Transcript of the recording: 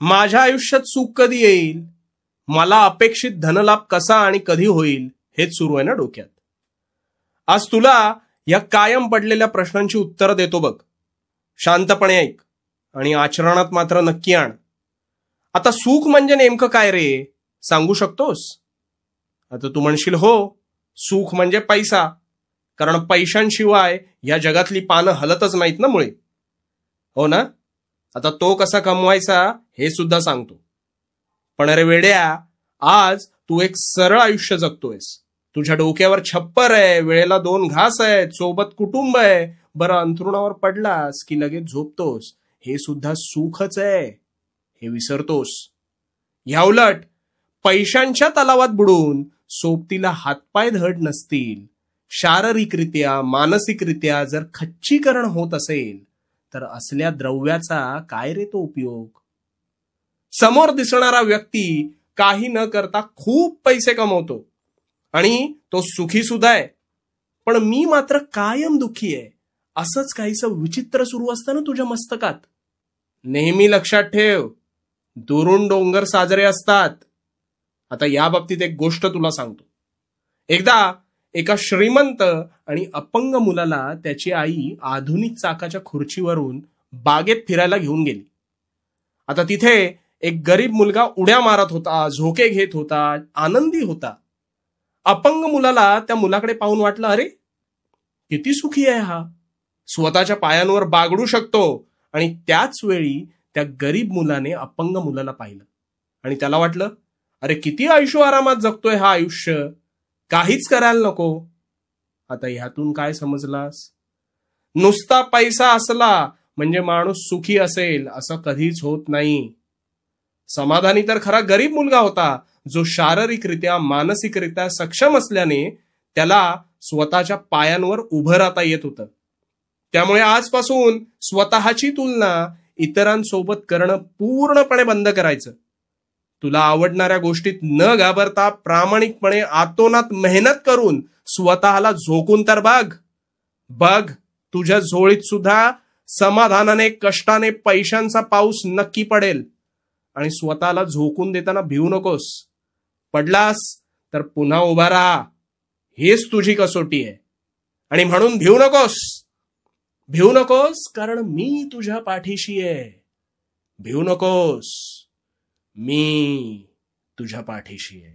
माझ्या आयुष्यात सुख कधी येईल, मला अपेक्षित धनलाभ कसा आणि कधी होईल, हेच सुरू आहे ना डोक्यात. आज तुला या कायम पडलेल्या प्रश्नांची उत्तरं देतो बघ. शांतपणे ऐक आणि आचरणात मात्र नक्की आण. आता सुख म्हणजे नेमकं काय रे, सांगू शकतोस? आता तू म्हणशील हो, सुख म्हणजे पैसा, कारण पैशांशिवाय या जगातली पानं हलतच नाहीत ना मुळे. हो ना? आता तो कसा कमवायचा हे सुद्धा सांगतो. पण अरे वेड्या, आज तू एक सरळ आयुष्य जगतोयस. तुझ्या डोक्यावर छप्पर आहे, वेळेला 2 घास आहेत, सोबत कुटुंब आहे. बरं, अंथरुणावर पडलास की लगेच झोपतोस. हे सुद्धा सुखच आहे, हे विसरतोस. ह्या उलट पैशांच्या तलावात बुडून सोबतीला हातपाय धड नसतील, शारीरिकरित्या मानसिकरित्या जर खच्चीकरण होत असेल, तर असल्या द्रव्याचा काय रे तो उपयोग? समोर दिसणारा व्यक्ती काही न करता खूप पैसे कमवतो आणि तो सुखी सुद्धा आहे, पण मी मात्र कायम दुःखी आहे, असंच काहीसं विचित्र सुरू असतं ना तुझ्या मस्तकात. नेहमी लक्षात ठेव, दुरून डोंगर साजरे असतात. आता या बाबतीत एक गोष्ट तुला सांगतो. एकदा एका श्रीमंत आणि अपंग मुलाला त्याची आई आधुनिक चाकाच्या खुर्चीवरून बागेत फिरायला घेऊन गेली. आता तिथे एक गरीब मुलगा उड्या मारत होता, झोके घेत होता, आनंदी होता. अपंग मुलाला त्या मुलाकडे पाहून वाटलं, अरे किती सुखी आहे हा, स्वतःच्या पायांवर बागडू शकतो. आणि त्याच वेळी त्या गरीब मुलाने अपंग मुलाला पाहिलं आणि त्याला वाटलं, अरे किती आयुष्य आरामात जगतोय हा आयुष्य, काहीच करायला नको. आता ह्यातून काय समजलास? नुसता पैसा असला म्हणजे माणूस सुखी असेल असं कधीच होत नाही. समाधानी तर खरा गरीब मुलगा होता, जो शारीरिकरित्या मानसिकरित्या सक्षम असल्याने त्याला स्वतःच्या पायांवर उभं राहता येत होतं. त्यामुळे आजपासून स्वतःची तुलना इतरांसोबत करणं पूर्णपणे बंद करायचं. तुला आवडणाऱ्या गोष्टीत न घाबरता प्रामाणिकपणे आतोनात मेहनत करून स्वतःला झोकून तर बघ, तुझ्या झोळीत सुद्धा समाधानाने कष्टाने पैशांचा पाऊस नक्की पडेल. आणि स्वतःला झोकून देताना भिवू नकोस. पडलास तर पुन्हा उभा राहा, हेच तुझी कसोटी आहे. आणि म्हणून भिवू नकोस, कारण मी तुझ्या पाठीशी आहे. भिवू नकोस, मी तुझ्या पाठीशी आहे.